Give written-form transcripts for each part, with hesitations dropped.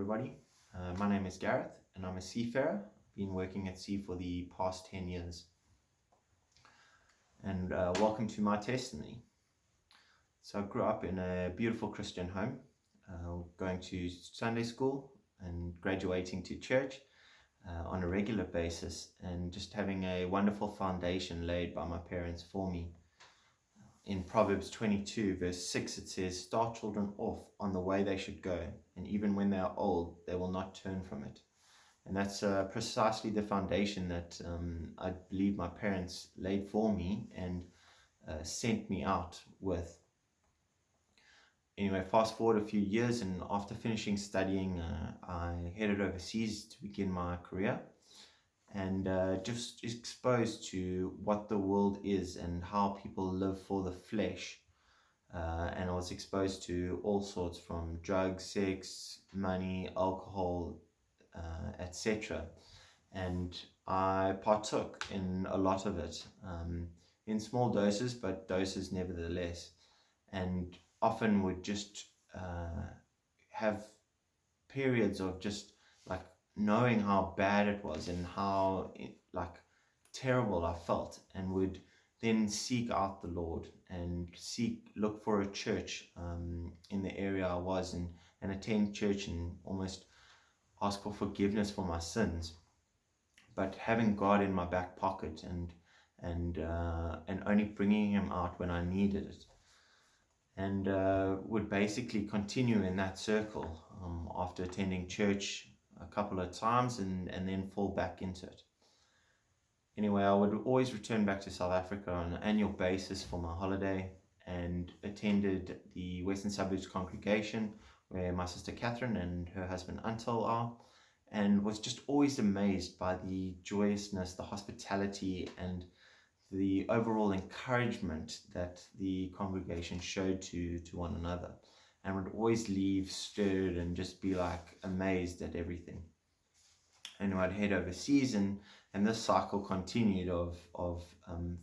everybody. My name is Gareth, and I'm a seafarer. Been working at sea for the past 10 years. And welcome to my testimony. So I grew up in a beautiful Christian home, going to Sunday school and graduating to church on a regular basis, and just having a wonderful foundation laid by my parents for me. In Proverbs 22 verse 6 it says, "Start children off on the way they should go, and even when they are old they will not turn from it." And that's precisely the foundation that I believe my parents laid for me and sent me out with. Anyway, fast forward a few years, and after finishing studying, I headed overseas to begin my career, and just exposed to what the world is and how people live for the flesh. And I was exposed to all sorts, from drugs, sex, money, alcohol, etc. And I partook in a lot of it, in small doses, but doses nevertheless, and often would just have periods of just like knowing how bad it was and how terrible I felt, and would then seek out the Lord and look for a church in the area I was, and attend church and almost ask for forgiveness for my sins. But having God in my back pocket and only bringing Him out when I needed it, and would basically continue in that circle after attending church a couple of times and then fall back into it. Anyway, I would always return back to South Africa on an annual basis for my holiday, and attended the Western Suburbs congregation where my sister Catherine and her husband Antal are, and was just always amazed by the joyousness, the hospitality, and the overall encouragement that the congregation showed to one another, and would always leave stirred and just be like amazed at everything. And I'd head overseas, and this cycle continued of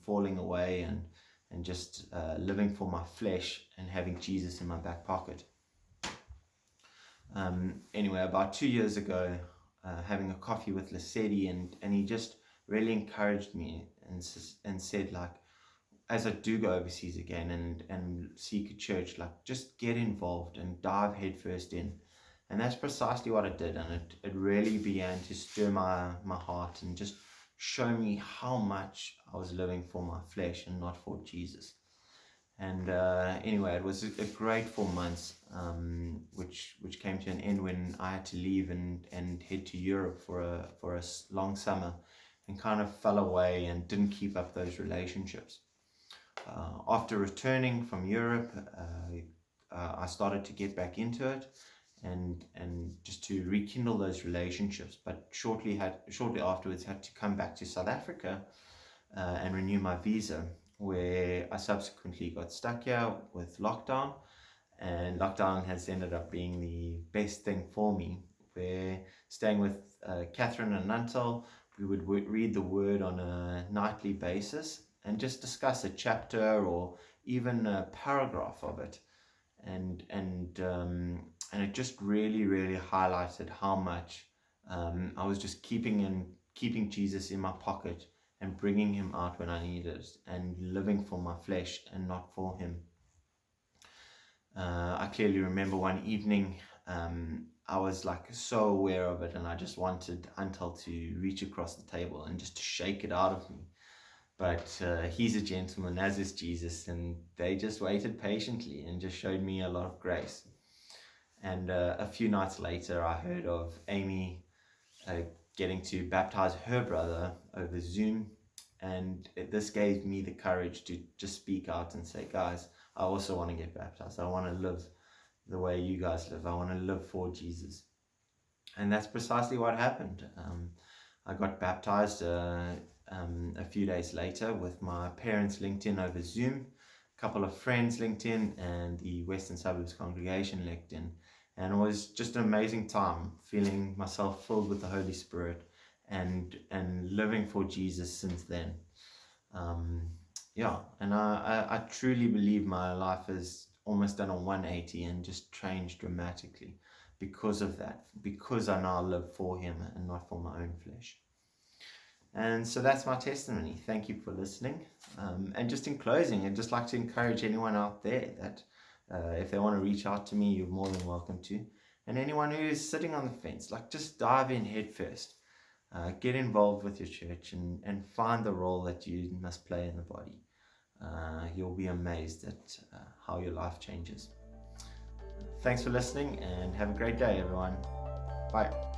falling away and just living for my flesh and having Jesus in my back pocket. Anyway, about 2 years ago, having a coffee with Lochead, and he just really encouraged me and said, like, as I do go overseas again and seek a church, like, just get involved and dive headfirst in. And that's precisely what I did, and it really began to stir my heart and just show me how much I was living for my flesh and not for Jesus. And anyway, it was a great 4 months, which came to an end when I had to leave and head to Europe for a long summer, and kind of fell away and didn't keep up those relationships. After returning from Europe, I started to get back into it, and just to rekindle those relationships, but shortly afterwards had to come back to South Africa and renew my visa, where I subsequently got stuck here with lockdown, and lockdown has ended up being the best thing for me, where staying with Catherine and Nantal, we would read the word on a nightly basis and just discuss a chapter or even a paragraph of it, and it just really highlighted how much I was just keeping Jesus in my pocket and bringing Him out when I needed it, and living for my flesh and not for Him. I clearly remember one evening, I was like so aware of it, and I just wanted Antal to reach across the table and just to shake it out of me. But he's a gentleman, as is Jesus, and they just waited patiently and just showed me a lot of grace. And a few nights later, I heard of Amy getting to baptize her brother over Zoom, and this gave me the courage to just speak out and say, guys, I also want to get baptized. I want to live the way you guys live. I want to live for Jesus. And that's precisely what happened. I got baptized a few days later, with my parents linked in over Zoom, a couple of friends linked in, and the Western Suburbs congregation linked in. And it was just an amazing time, feeling myself filled with the Holy Spirit and living for Jesus since then. And I truly believe my life has almost done a 180 and just changed dramatically. because of that, because I now live for him and not for my own flesh. And so that's my testimony. Thank you for listening. And just in closing, I'd just like to encourage anyone out there that if they want to reach out to me, you're more than welcome to. And anyone who is sitting on the fence, like, just dive in head first. Get involved with your church and find the role that you must play in the body. You'll be amazed at how your life changes. Thanks for listening, and have a great day, everyone. Bye.